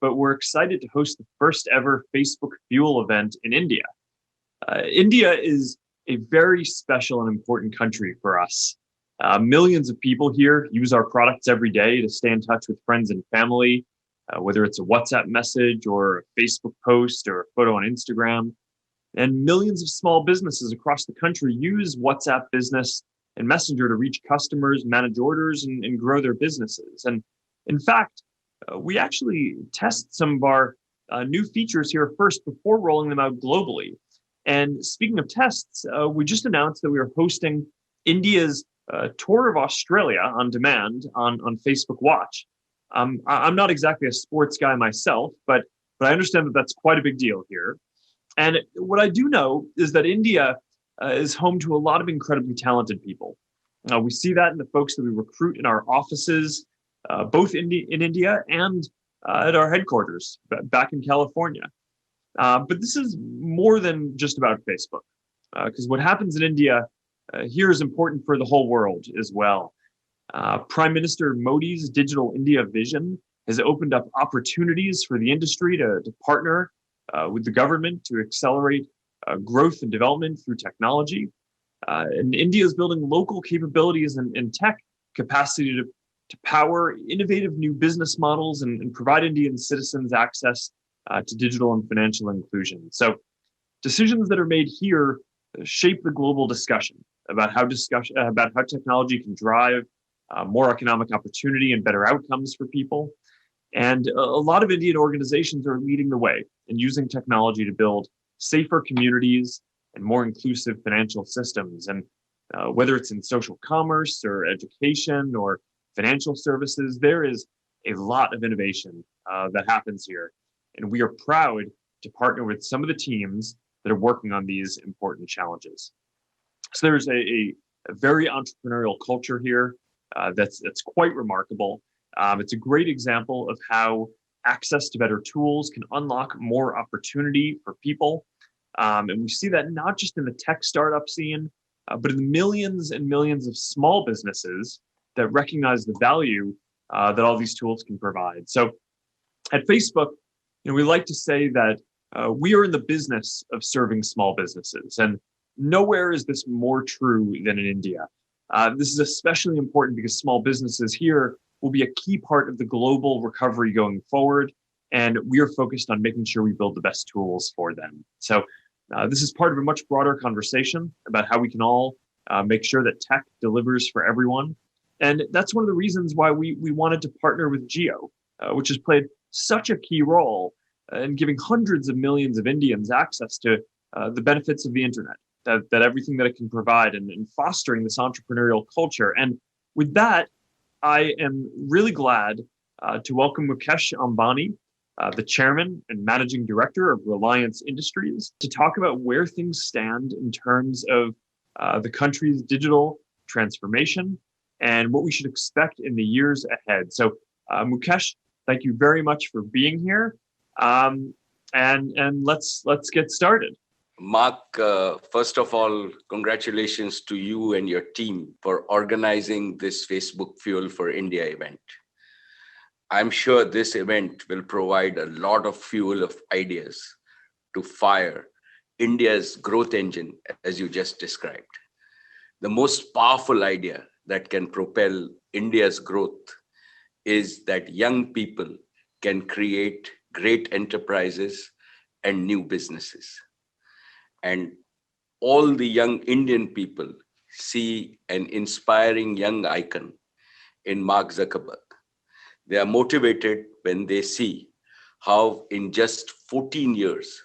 but we're excited to host the first ever Facebook Fuel event in India. India is a very special and important country for us. Millions of people here use our products every day to stay in touch with friends and family, whether it's a WhatsApp message or a Facebook post or a photo on Instagram. And millions of small businesses across the country use WhatsApp Business and Messenger to reach customers, manage orders, and grow their businesses. And in fact, we actually test some of our new features here first before rolling them out globally. And speaking of tests, we just announced that we are hosting India's tour of Australia on demand on Facebook Watch. I'm not exactly a sports guy myself, but I understand that that's quite a big deal here. And what I do know is that India is home to a lot of incredibly talented people. We see that in the folks that we recruit in our offices, both in India and at our headquarters back in California. But this is more than just about Facebook, because what happens in India here is important for the whole world as well. Prime Minister Modi's Digital India vision has opened up opportunities for the industry to partner with the government to accelerate growth and development through technology. And India is building local capabilities and tech capacity to power innovative new business models and provide Indian citizens access to digital and financial inclusion. So decisions that are made here shape the global discussion about how technology can drive more economic opportunity and better outcomes for people. And a lot of Indian organizations are leading the way in using technology to build safer communities and more inclusive financial systems. And whether it's in social commerce or education or financial services, there is a lot of innovation that happens here. And we are proud to partner with some of the teams that are working on these important challenges. So there's a very entrepreneurial culture here that's quite remarkable. It's a great example of how access to better tools can unlock more opportunity for people. And we see that not just in the tech startup scene, but in the millions and millions of small businesses that recognize the value that all these tools can provide. So at Facebook, we like to say that we are in the business of serving small businesses. And nowhere is this more true than in India. This is especially important because small businesses here will be a key part of the global recovery going forward. And we are focused on making sure we build the best tools for them. So this is part of a much broader conversation about how we can all make sure that tech delivers for everyone. And that's one of the reasons why we wanted to partner with Jio, which has played such a key role in giving hundreds of millions of Indians access to the benefits of the internet, that everything that it can provide and fostering this entrepreneurial culture. And with that, I am really glad to welcome Mukesh Ambani, the chairman and managing director of Reliance Industries, to talk about where things stand in terms of the country's digital transformation and what we should expect in the years ahead. So Mukesh, thank you very much for being here. And let's get started. Mark, first of all, congratulations to you and your team for organizing this Facebook Fuel for India event. I'm sure this event will provide a lot of fuel of ideas to fire India's growth engine, as you just described. The most powerful idea that can propel India's growth is that young people can create great enterprises and new businesses. And all the young Indian people see an inspiring young icon in Mark Zuckerberg. They are motivated when they see how in just 14 years,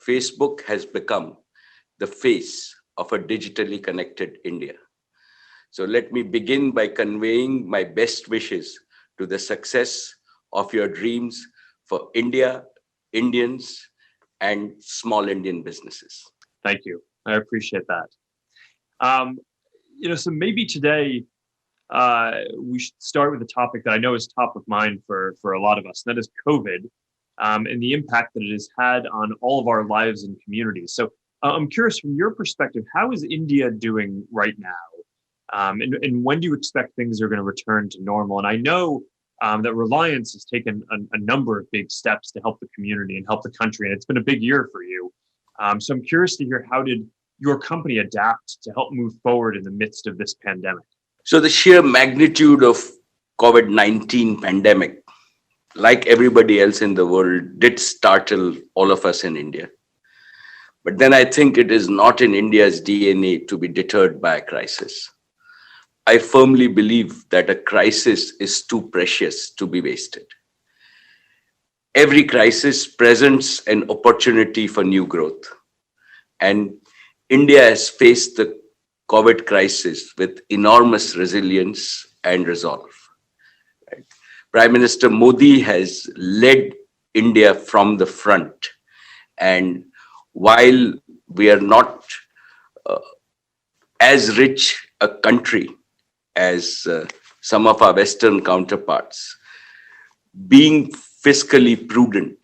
Facebook has become the face of a digitally connected India. So let me begin by conveying my best wishes to the success of your dreams for India, Indians, and small Indian businesses. Thank you. I appreciate that. So maybe today we should start with a topic that I know is top of mind for a lot of us, and that is COVID and the impact that it has had on all of our lives and communities. So I'm curious, from your perspective, how is India doing right now? And when do you expect things are going to return to normal? And I know that Reliance has taken a number of big steps to help the community and help the country. And it's been a big year for you. So I'm curious to hear, how did your company adapt to help move forward in the midst of this pandemic? So the sheer magnitude of COVID-19 pandemic, like everybody else in the world, did startle all of us in India. But then I think it is not in India's DNA to be deterred by a crisis. I firmly believe that a crisis is too precious to be wasted. Every crisis presents an opportunity for new growth. And India has faced the COVID crisis with enormous resilience and resolve. Right? Prime Minister Modi has led India from the front. And while we are not as rich a country as some of our Western counterparts, being fiscally prudent,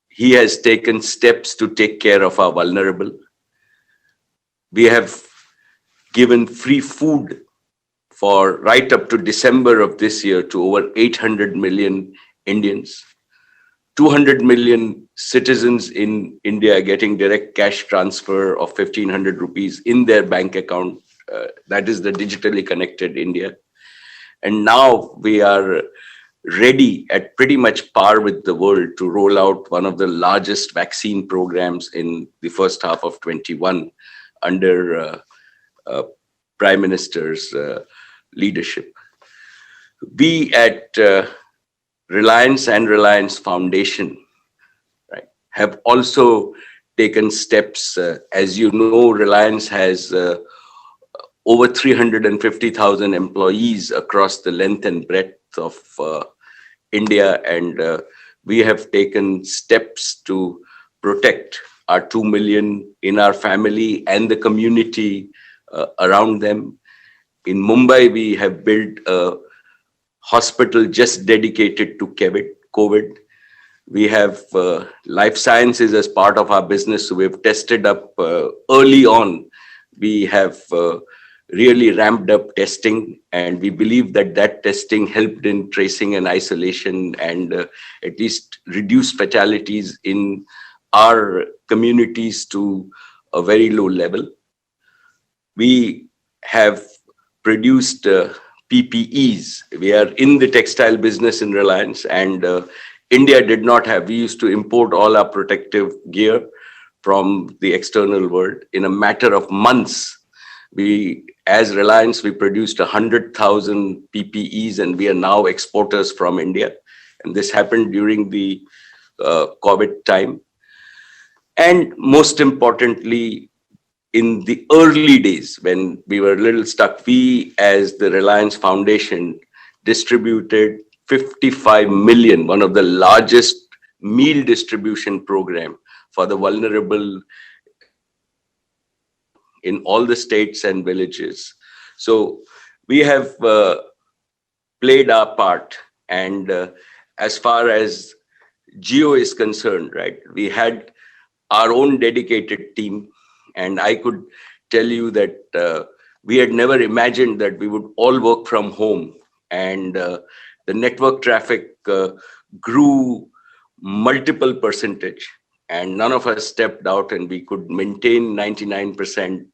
he has taken steps to take care of our vulnerable. We have given free food for right up to December of this year to over 800 million Indians. 200 million citizens in India are getting direct cash transfer of 1,500 rupees in their bank account. That is the digitally connected India. And now we are ready at pretty much par with the world to roll out one of the largest vaccine programs in the first half of 21 under Prime Minister's leadership. We at Reliance and Reliance Foundation, right, have also taken steps. As you know, Reliance has over 350,000 employees across the length and breadth of India, and we have taken steps to protect our 2 million in our family and the community around them. In Mumbai, we have built a hospital just dedicated to COVID. We have life sciences as part of our business. So we've tested up early on. We have really ramped up testing, and we believe that that testing helped in tracing and isolation and at least reduce fatalities in our communities to a very low level. We have produced PPEs. We are in the textile business in Reliance, and India did not have. We used to import all our protective gear from the external world. In a matter of months, as Reliance, we produced 100,000 PPEs, and we are now exporters from India. And this happened during the COVID time. And most importantly, in the early days when we were a little stuck, we as the Reliance Foundation distributed 55 million, one of the largest meal distribution program for the vulnerable in all the states and villages. So we have played our part. And as far as Geo is concerned, right, we had our own dedicated team. And I could tell you that we had never imagined that we would all work from home. And the network traffic grew multiple percentage. And none of us stepped out, and we could maintain 99%,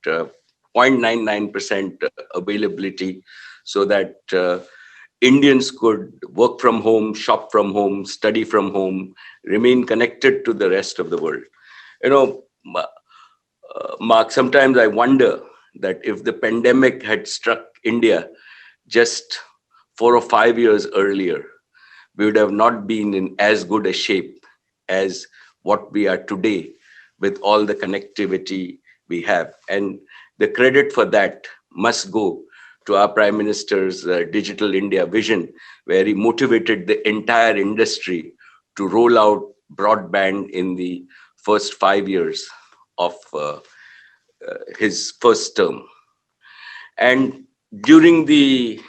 0.99% availability, so that Indians could work from home, shop from home, study from home, remain connected to the rest of the world. You know, Mark, sometimes I wonder that if the pandemic had struck India just 4 or 5 years earlier, we would have not been in as good a shape as what we are today with all the connectivity we have. And the credit for that must go to our Prime Minister's Digital India vision, where he motivated the entire industry to roll out broadband in the first 5 years of his first term. And during the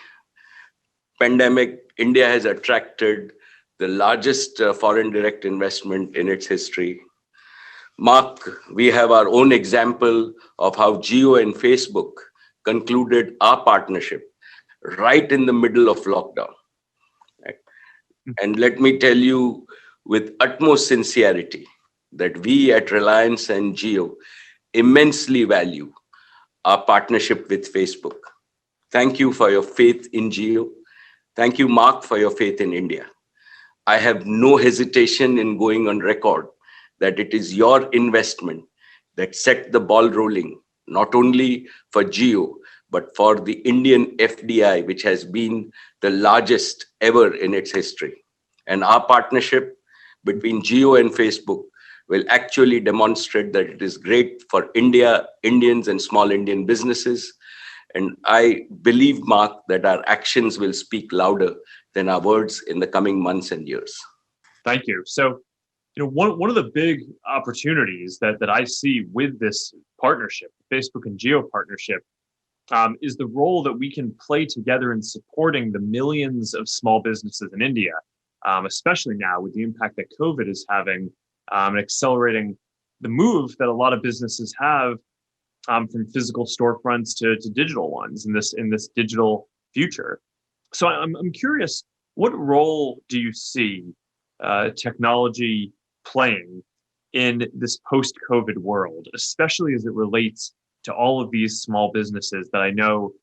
pandemic, India has attracted the largest foreign direct investment in its history. Mark, we have our own example of how Jio and Facebook concluded our partnership right in the middle of lockdown. And let me tell you with utmost sincerity that we at Reliance and Jio immensely value our partnership with Facebook. Thank you for your faith in Jio. Thank you, Mark, for your faith in India. I have no hesitation in going on record that it is your investment that set the ball rolling, not only for Jio, but for the Indian FDI, which has been the largest ever in its history. And our partnership between Jio and Facebook will actually demonstrate that it is great for India, Indians, and small Indian businesses. And I believe, Mark, that our actions will speak louder than our words in the coming months and years. Thank you. So, one of the big opportunities that I see with this partnership, Facebook and Geo partnership, is the role that we can play together in supporting the millions of small businesses in India, especially now with the impact that COVID is having, and accelerating the move that a lot of businesses have from physical storefronts to digital ones in this digital future. So I'm curious, what role do you see technology playing in this post-COVID world, especially as it relates to all of these small businesses that I know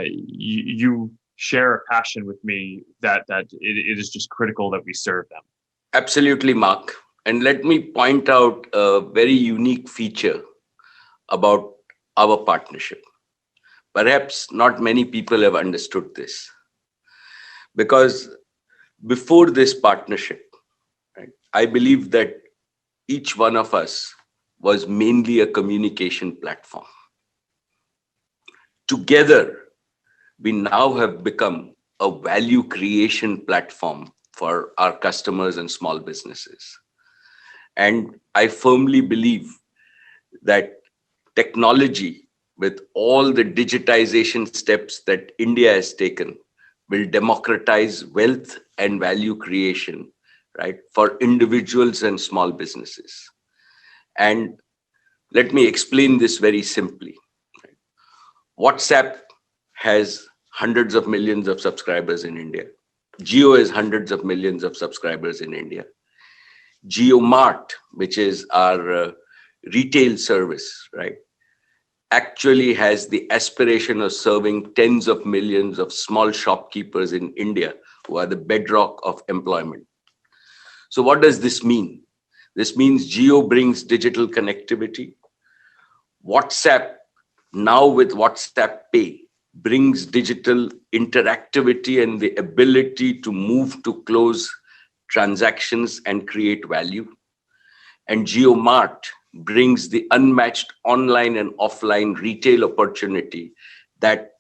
you share a passion with me that it is just critical that we serve them? Absolutely, Mark. And let me point out a very unique feature about our partnership. Perhaps not many people have understood this, because before this partnership, right, I believe that each one of us was mainly a communication platform. Together, we now have become a value creation platform for our customers and small businesses. And I firmly believe that technology, with all the digitization steps that India has taken, will democratize wealth and value creation, right, for individuals and small businesses. And let me explain this very simply. WhatsApp has hundreds of millions of subscribers in India. Jio has hundreds of millions of subscribers in India. JioMart, which is our retail service, right, actually has the aspiration of serving tens of millions of small shopkeepers in India who are the bedrock of employment. So what does this mean? This means Jio brings digital connectivity. WhatsApp, now with WhatsApp Pay, brings digital interactivity and the ability to move to close transactions and create value. And JioMart brings the unmatched online and offline retail opportunity that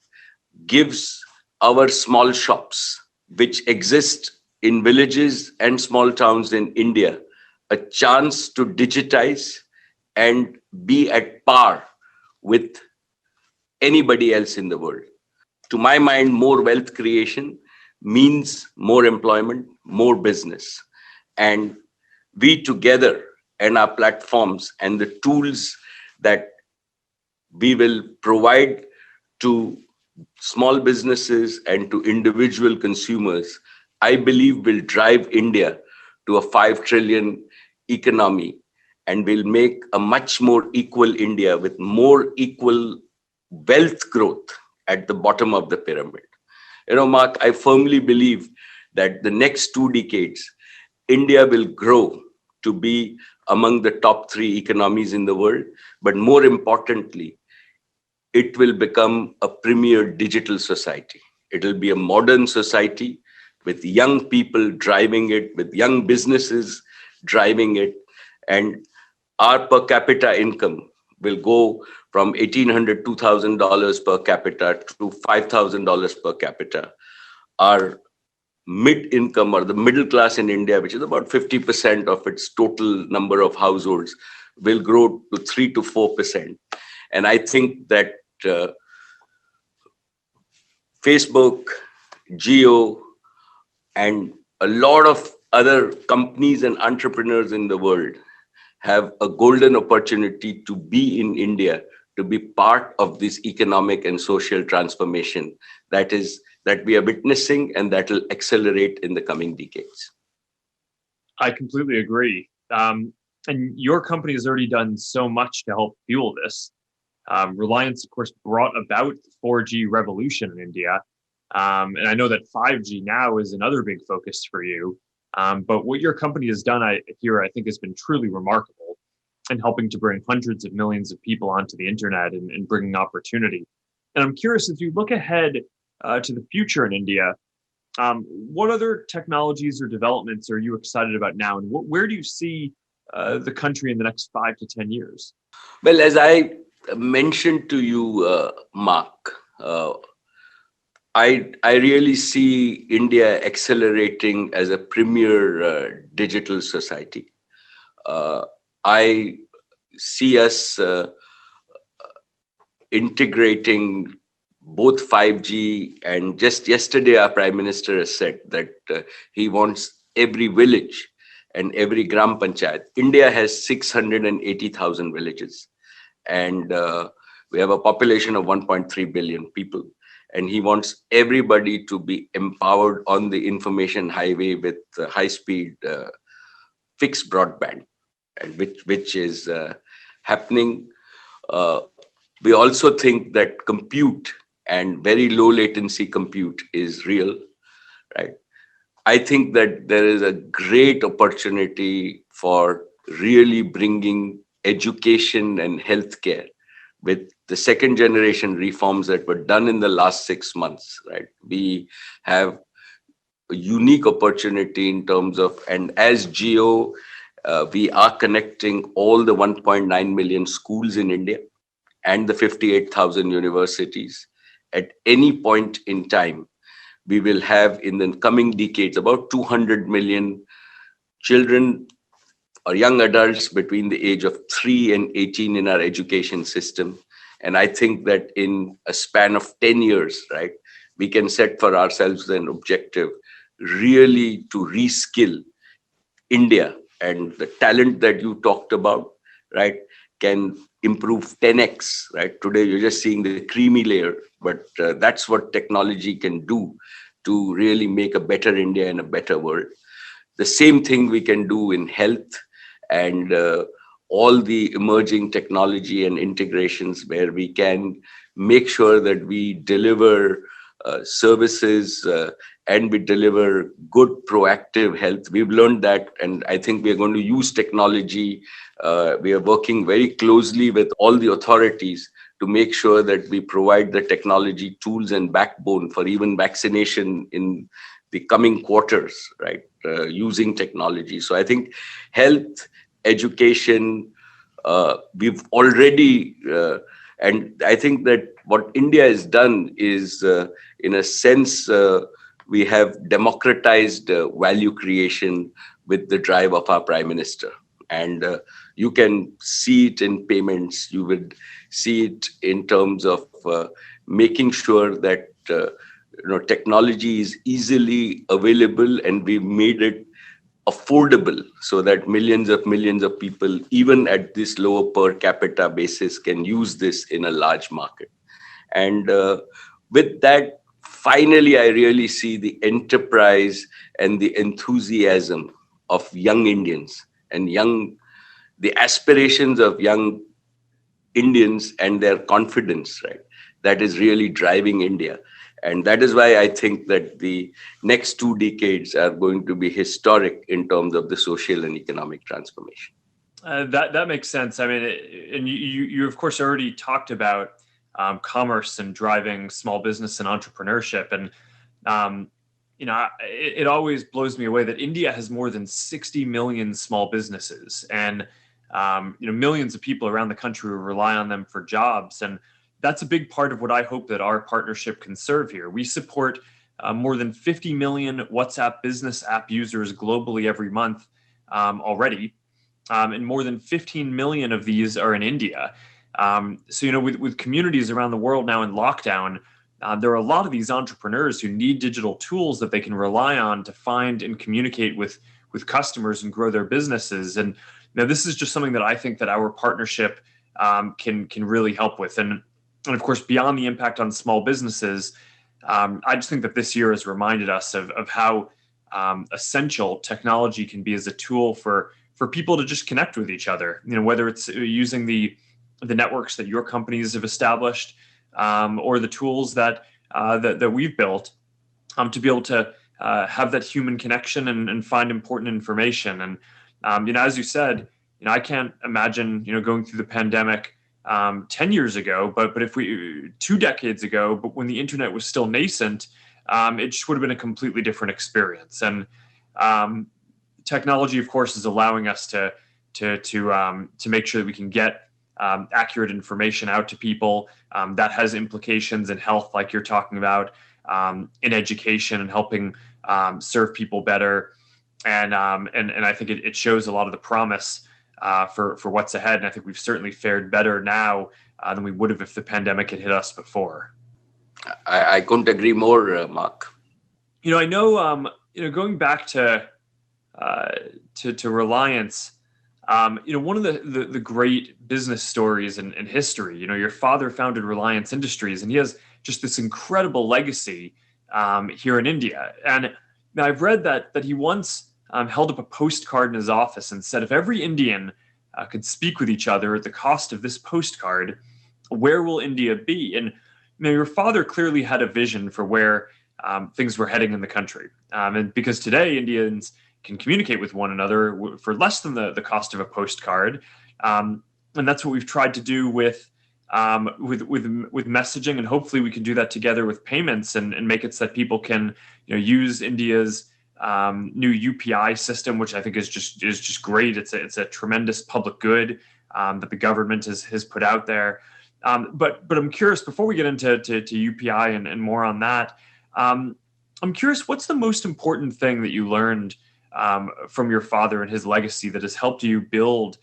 gives our small shops, which exist in villages and small towns in India, a chance to digitize and be at par with anybody else in the world. To my mind, more wealth creation means more employment, more business. And we together and our platforms and the tools that we will provide to small businesses and to individual consumers, I believe will drive India to a 5 trillion economy and will make a much more equal India with more equal wealth growth at the bottom of the pyramid. Mark, I firmly believe that the next 2 decades, India will grow to be among the top 3 economies in the world. But more importantly, it will become a premier digital society. It will be a modern society with young people driving it, with young businesses driving it. And our per capita income will go from $1,800, $2,000 per capita to $5,000 per capita. Our mid-income or the middle class in India, which is about 50% of its total number of households, will grow to 3 to 4%. And I think that Facebook, Jio, and a lot of other companies and entrepreneurs in the world have a golden opportunity to be in India to be part of this economic and social transformation that we are witnessing and that will accelerate in the coming decades. I completely agree. And your company has already done so much to help fuel this. Reliance, of course, brought about the 4G revolution in India. And I know that 5G now is another big focus for you. But what your company has done I think has been truly remarkable in helping to bring hundreds of millions of people onto the internet and bringing opportunity. And I'm curious, as you look ahead to the future in India, what other technologies or developments are you excited about now? And where do you see the country in the next 5 to 10 years? Well, as I mentioned to you, Mark, I really see India accelerating as a premier digital society. I see us integrating both 5G, and just yesterday our Prime Minister has said that he wants every village and every gram panchayat. India has 680,000 villages, and we have a population of 1.3 billion people. And he wants everybody to be empowered on the information highway with high-speed fixed broadband, and which is happening. We also think that compute and very low latency compute is real, right? I think that there is a great opportunity for really bringing education and healthcare with the second generation reforms that were done in the last 6 months, right? We have a unique opportunity in terms of, and as Geo, we are connecting all the 1.9 million schools in India and the 58,000 universities. At any point in time, we will have in the coming decades about 200 million children or young adults between the age of 3 and 18 in our education system. And I think that in a span of 10 years, right, we can set for ourselves an objective really to reskill India, and the talent that you talked about, right, can improve 10x, right? Today, you're just seeing the creamy layer, but that's what technology can do to really make a better India and a better world. The same thing we can do in health and all the emerging technology and integrations where we can make sure that we deliver services and we deliver good proactive health. We've learned that, and I think we are going to use technology. We are working very closely with all the authorities to make sure that we provide the technology tools and backbone for even vaccination in the coming quarters, right, using technology. So I think health, education, we've already, and I think that what India has done is, in a sense, we have democratized value creation with the drive of our Prime Minister. And you can see it in payments, you would see it in terms of making sure that technology is easily available, and we've made it affordable so that millions of people, even at this lower per capita basis, can use this in a large market. And with that, finally, I really see the enterprise and the enthusiasm of young Indians and the aspirations of young Indians and their confidence, right? That is really driving India. And that is why I think that the next 2 decades are going to be historic in terms of the social and economic transformation. That makes sense. I mean, and you of course already talked about commerce and driving small business and entrepreneurship, and it always blows me away that India has more than 60 million small businesses, and millions of people around the country rely on them for jobs, and that's a big part of what I hope that our partnership can serve here. We support more than 50 million WhatsApp business app users globally every month already. And more than 15 million of these are in India. So, with communities around the world now in lockdown, there are a lot of these entrepreneurs who need digital tools that they can rely on to find and communicate with customers and grow their businesses. And this is just something that I think that our partnership can really help with. And of course, beyond the impact on small businesses, I just think that this year has reminded us of how essential technology can be as a tool for people to just connect with each other. Whether it's using the networks that your companies have established, or the tools that we've built, to be able to have that human connection and find important information. And as you said, I can't imagine going through the pandemic 10 years ago, but if we 2 decades ago, but when the internet was still nascent, it just would have been a completely different experience. And technology, of course, is allowing us to make sure that we can get accurate information out to people. That has implications in health, like you're talking about, in education and helping serve people better. And I think it shows a lot of the promise for what's ahead. And I think we've certainly fared better now than we would have if the pandemic had hit us before. I couldn't agree more, Mark. I know, going back to Reliance, one of the great business stories in history, your father founded Reliance Industries, and he has just this incredible legacy here in India. And now I've read that he once held up a postcard in his office and said, if every Indian could speak with each other at the cost of this postcard, where will India be? And your father clearly had a vision for where things were heading in the country. And because today Indians can communicate with one another for less than the cost of a postcard. And that's what we've tried to do with messaging, and hopefully we can do that together with payments and make it so that people can use India's new UPI system, which I think is just great. It's a tremendous public good that the government has put out there. But I'm curious, before we get into UPI and more on that, I'm curious, what's the most important thing that you learned from your father and his legacy that has helped you build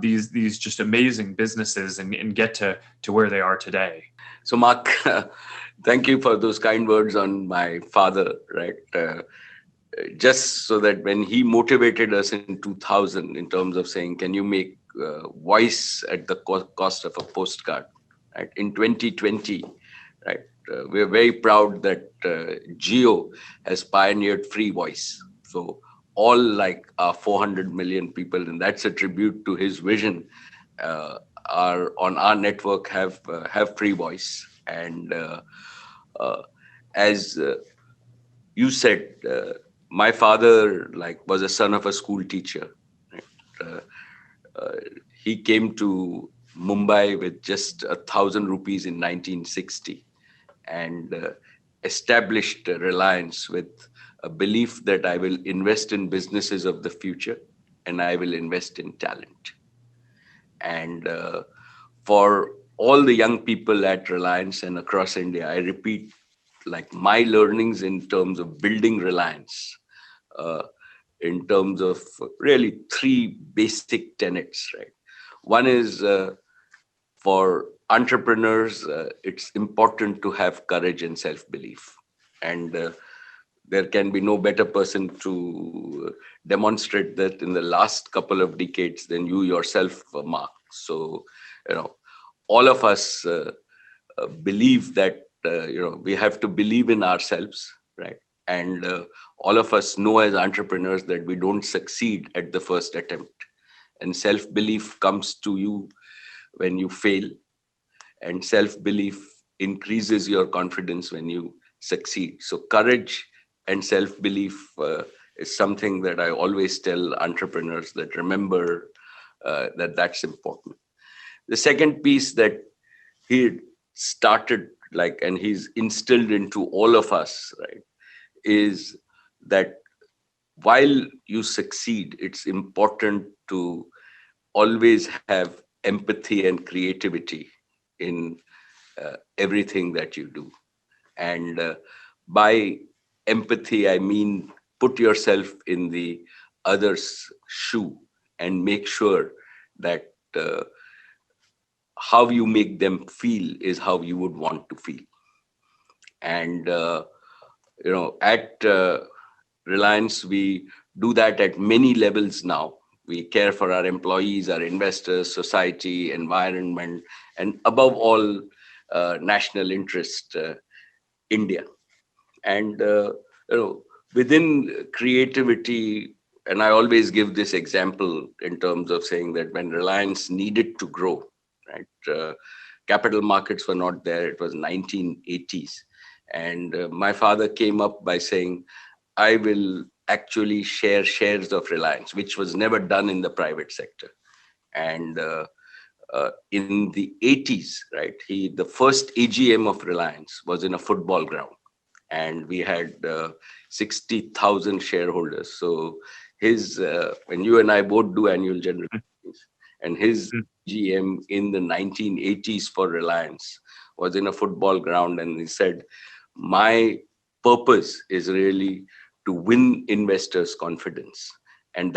these just amazing businesses and get to where they are today? So, Mark, thank you for those kind words on my father, right? Just so that when he motivated us in 2000 in terms of saying, can you make voice at the cost of a postcard, right? In 2020, right? We're very proud that Geo has pioneered free voice. So all 400 million people, and that's a tribute to his vision, are on our network have free voice. And as you said, my father was a son of a school teacher. Right? He came to Mumbai with just 1,000 rupees in 1960 and established Reliance with a belief that I will invest in businesses of the future and I will invest in talent. And for all the young people at Reliance and across India, I repeat, my learnings in terms of building Reliance, in terms of really three basic tenets, right? One is for entrepreneurs, it's important to have courage and self-belief. And there can be no better person to demonstrate that in the last couple of decades than you yourself, Mark. So, all of us believe that, we have to believe in ourselves, right? And all of us know as entrepreneurs that we don't succeed at the first attempt. And self-belief comes to you when you fail. And self-belief increases your confidence when you succeed. So courage and self-belief is something that I always tell entrepreneurs that remember that's important. The second piece that he started and he's instilled into all of us, right, is that while you succeed, it's important to always have empathy and creativity in everything that you do. And by empathy, I mean put yourself in the other's shoe and make sure that how you make them feel is how you would want to feel. And at Reliance, we do that at many levels now. We care for our employees, our investors, society, environment, and above all, national interest, India. And within creativity, and I always give this example in terms of saying that when Reliance needed to grow, right, capital markets were not there. It was 1980s, and my father came up by saying, I will actually share shares of Reliance, which was never done in the private sector. And in the 80s, right, the first AGM of Reliance was in a football ground, and we had 60,000 shareholders. So when you and I both do annual general meetings, and his GM in the 1980s for Reliance was in a football ground, and he said, my purpose is really to win investors' confidence. And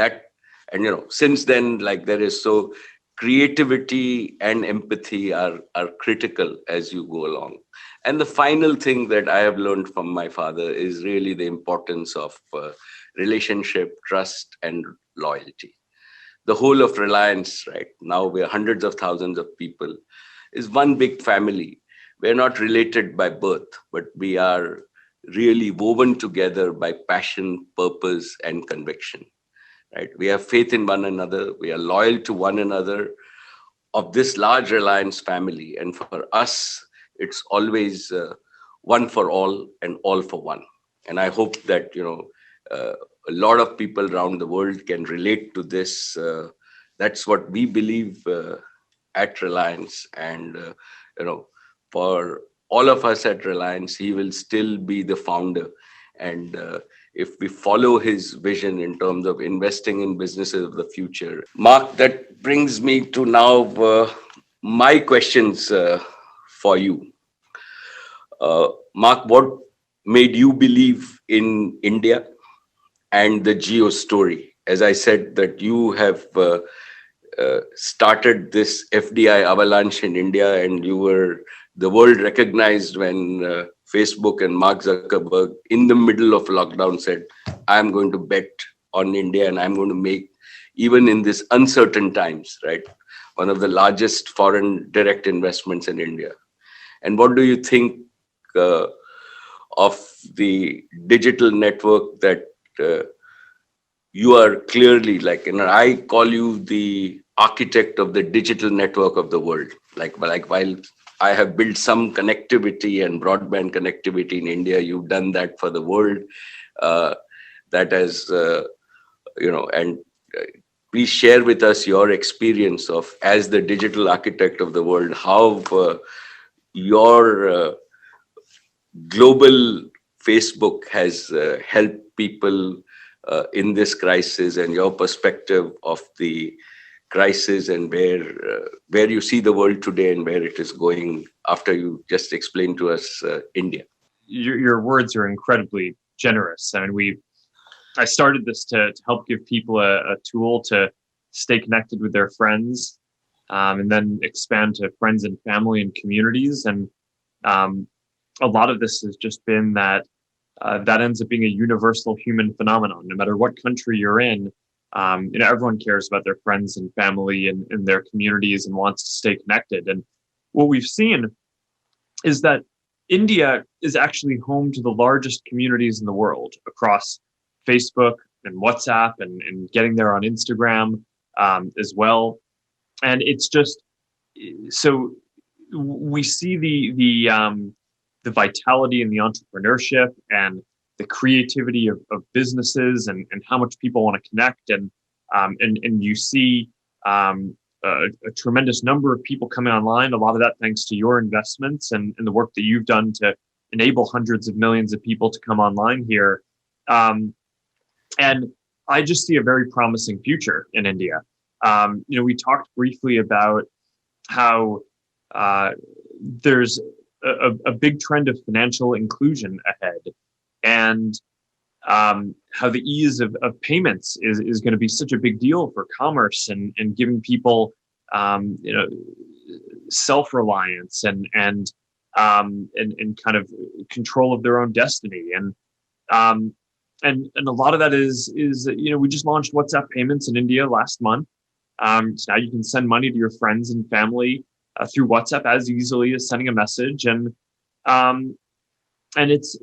since then, like, there is so creativity and empathy are critical as you go along. And the final thing that I have learned from my father is really the importance of relationship, trust, and loyalty. The whole of Reliance, right now, we are hundreds of thousands of people, is one big family. We're not related by birth, but we are really woven together by passion, purpose, and conviction. Right? We have faith in one another. We are loyal to one another of this large Reliance family. And for us, it's always one for all and all for one. And I hope that, a lot of people around the world can relate to this. That's what we believe at Reliance. And, for all of us at Reliance, he will still be the founder. And if we follow his vision in terms of investing in businesses of the future. Mark, that brings me to now my questions for you. Mark, what made you believe in India and the Geo story? As I said, that you have started this FDI avalanche in India, and the world recognized when Facebook and Mark Zuckerberg, in the middle of lockdown, said, I'm going to bet on India, and I'm going to make, even in this uncertain times, right, one of the largest foreign direct investments in India. And what do you think of the digital network that you are clearly, like, I call you the architect of the digital network of the world. Like while I have built some connectivity and broadband connectivity in India, you've done that for the world. That has, and please share with us your experience of, as the digital architect of the world, how your global Facebook has helped people in this crisis, and your perspective of the crisis, and where you see the world today and where it is going after you just explained to us India. Your words are incredibly generous. I mean, I started this to help give people a tool to stay connected with their friends, and then expand to friends and family and communities. And a lot of this has just been that ends up being a universal human phenomenon. No matter what country you're in, everyone cares about their friends and family and their communities and wants to stay connected. And what we've seen is that India is actually home to the largest communities in the world across Facebook and WhatsApp, and getting there on Instagram as well. And it's just, so we see the vitality and the entrepreneurship and the creativity of businesses, and how much people want to connect. And you see a tremendous number of people coming online, a lot of that thanks to your investments and the work that you've done to enable hundreds of millions of people to come online here. And I just see a very promising future in India. We talked briefly about how there's a big trend of financial inclusion ahead, and how the ease of payments is going to be such a big deal for commerce, and giving people self-reliance and kind of control of their own destiny. And and a lot of that is we just launched WhatsApp payments in India last month. So now you can send money to your friends and family through WhatsApp as easily as sending a message, um, and it's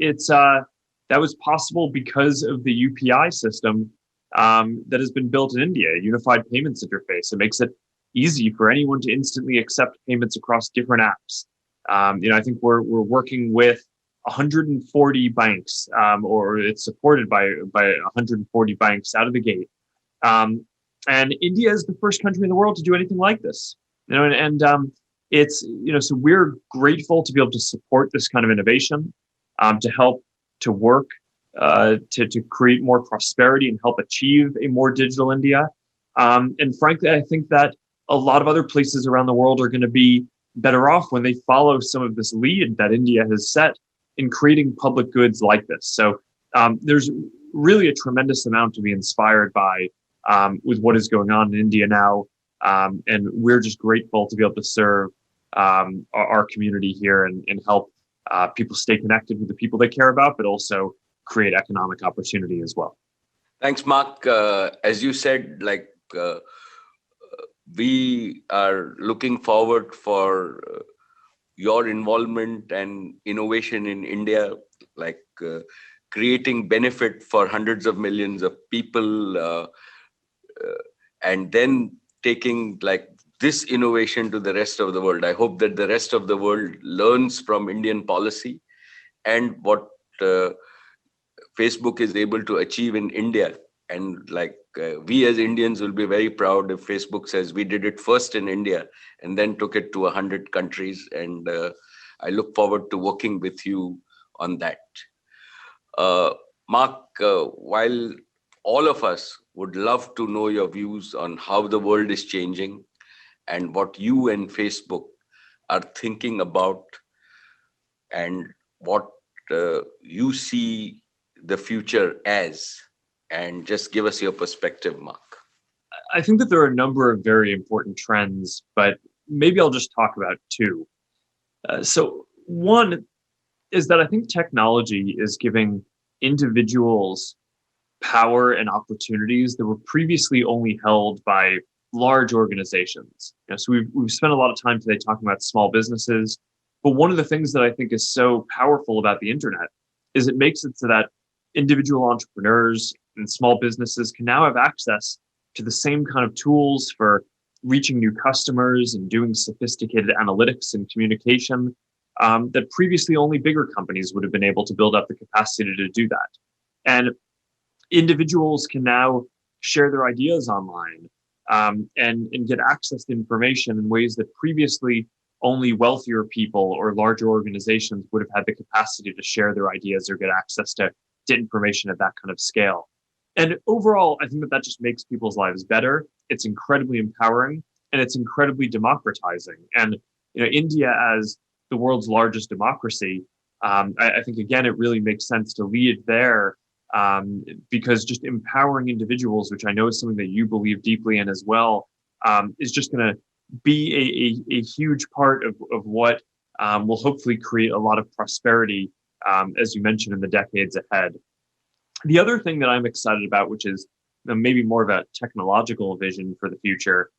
that was possible because of the UPI system that has been built in India, a unified payments interface. It makes it easy for anyone to instantly accept payments across different apps. I think we're working with 140 banks, or it's supported by 140 banks out of the gate. And India is the first country in the world to do anything like this. It's so we're grateful to be able to support this kind of innovation, to help to work to create more prosperity and help achieve a more digital India. And frankly, I think that a lot of other places around the world are going to be better off when they follow some of this lead that India has set in creating public goods like this. So there's really a tremendous amount to be inspired by with what is going on in India now. And we're just grateful to be able to serve our community here and help people stay connected with the people they care about, but also create economic opportunity as well. Thanks, Mark. As you said, we are looking forward for your involvement and innovation in India, creating benefit for hundreds of millions of people, and then taking this innovation to the rest of the world. I hope that the rest of the world learns from Indian policy and what Facebook is able to achieve in India. And we as Indians will be very proud if Facebook says we did it first in India and then took it to 100 countries. And I look forward to working with you on that. Mark, while all of us would love to know your views on how the world is changing and what you and Facebook are thinking about and what you see the future as, and just give us your perspective, Mark. I think that there are a number of very important trends, but maybe I'll just talk about two. So one is that I think technology is giving individuals power and opportunities that were previously only held by large organizations. So we've spent a lot of time today talking about small businesses, but one of the things that I think is so powerful about the internet is it makes it so that individual entrepreneurs and small businesses can now have access to the same kind of tools for reaching new customers and doing sophisticated analytics and communication that previously only bigger companies would have been able to build up the capacity to do that. And individuals can now share their ideas online and get access to information in ways that previously only wealthier people or larger organizations would have had the capacity to share their ideas or get access to information at that kind of scale. And overall, I think that just makes people's lives better. It's incredibly empowering and it's incredibly democratizing. And India, as the world's largest democracy, I think again it really makes sense to lead there, because just empowering individuals, which I know is something that you believe deeply in as well, is just going to be a huge part of what will hopefully create a lot of prosperity, as you mentioned, in the decades ahead. The other thing that I'm excited about, which is maybe more of a technological vision for the future,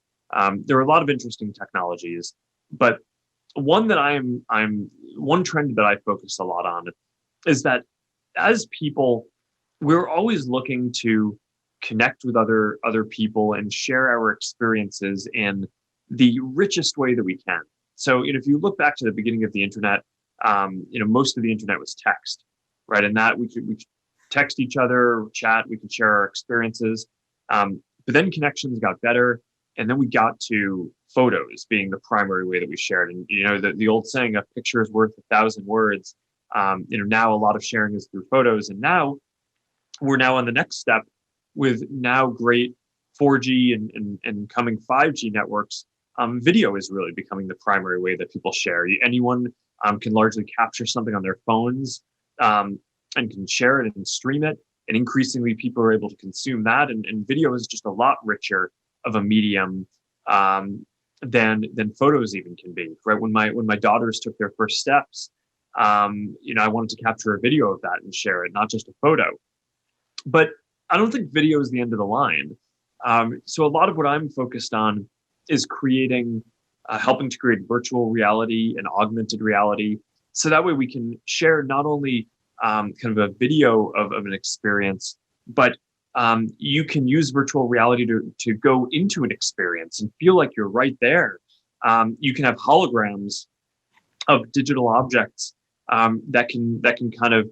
there are a lot of interesting technologies, but one trend that I focus a lot on is that as people, we're always looking to connect with other people and share our experiences in the richest way that we can. So, if you look back to the beginning of the internet, most of the internet was text, right? And that we could text each other, chat, we could share our experiences. But then connections got better, and then we got to photos being the primary way that we shared. And the old saying, "A picture is worth 1,000 words." Now a lot of sharing is through photos, and now we're now on the next step with now great 4G and coming 5G networks. Video is really becoming the primary way that people share. Anyone can largely capture something on their phones and can share it and stream it. And increasingly, people are able to consume that. And video is just a lot richer of a medium than photos even can be. Right? When my daughters took their first steps, I wanted to capture a video of that and share it, not just a photo. But I don't think video is the end of the line. So a lot of what I'm focused on is helping to create virtual reality and augmented reality. So that way we can share not only kind of a video of an experience, but you can use virtual reality to go into an experience and feel like you're right there. You can have holograms of digital objects that can kind of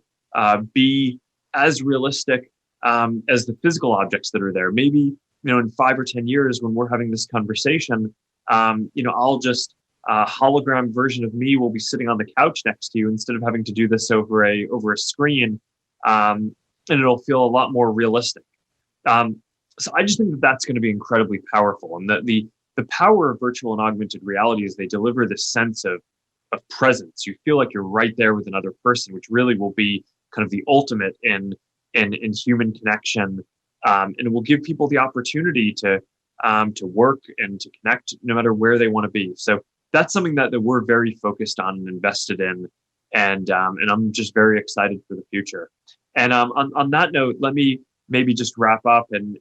be as realistic as the physical objects that are there. Maybe in 5 or 10 years when we're having this conversation, I'll just hologram version of me will be sitting on the couch next to you instead of having to do this over a screen, and it'll feel a lot more realistic. So I just think that that's going to be incredibly powerful, and that the power of virtual and augmented reality is they deliver this sense of presence. You feel like you're right there with another person, which really will be kind of the ultimate in human connection, and it will give people the opportunity to work and to connect no matter where they want to be. So that's something that we're very focused on and invested in, and I'm just very excited for the future. And on that note, let me maybe just wrap up and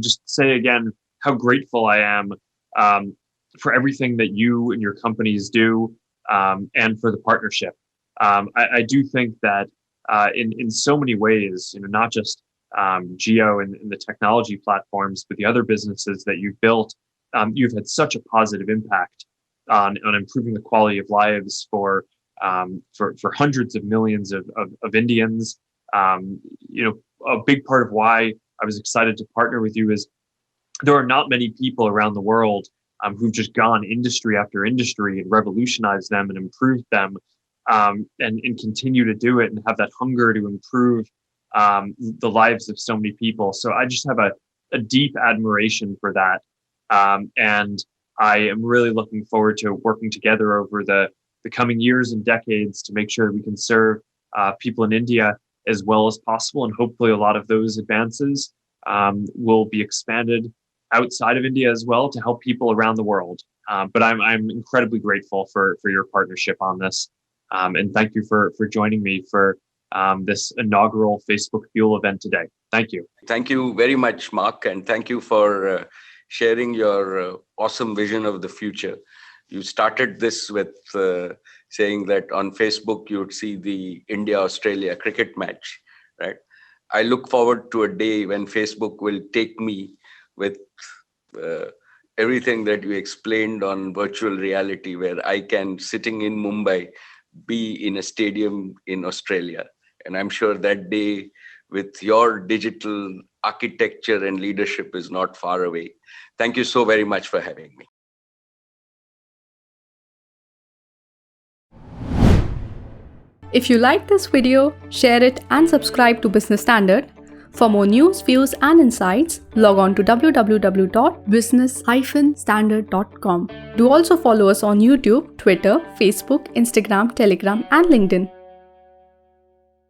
just say again how grateful I am for everything that you and your companies do, and for the partnership. I do think that in so many ways, not just Geo and the technology platforms, but the other businesses that you've built, you've had such a positive impact on improving the quality of lives for hundreds of millions of Indians. A big part of why I was excited to partner with you is there are not many people around the world who've just gone industry after industry and revolutionized them and improved them, and continue to do it and have that hunger to improve the lives of so many people. So I just have a deep admiration for that. And I am really looking forward to working together over the coming years and decades to make sure that we can serve people in India as well as possible. And hopefully a lot of those advances will be expanded outside of India as well to help people around the world. But I'm incredibly grateful for your partnership on this. And thank you for joining me for this inaugural Facebook Fuel event today. Thank you. Thank you very much, Mark. And thank you for sharing your awesome vision of the future. You started this with saying that on Facebook, you would see the India-Australia cricket match, right? I look forward to a day when Facebook will take me with everything that you explained on virtual reality, where I can, sitting in Mumbai, be in a stadium in Australia. And I'm sure that day with your digital architecture and leadership is not far away. Thank you so very much for having me. If you like this video, share it and subscribe to Business Standard. For more news, views and insights, log on to www.business-standard.com. Do also follow us on YouTube, Twitter, Facebook, Instagram, Telegram and LinkedIn.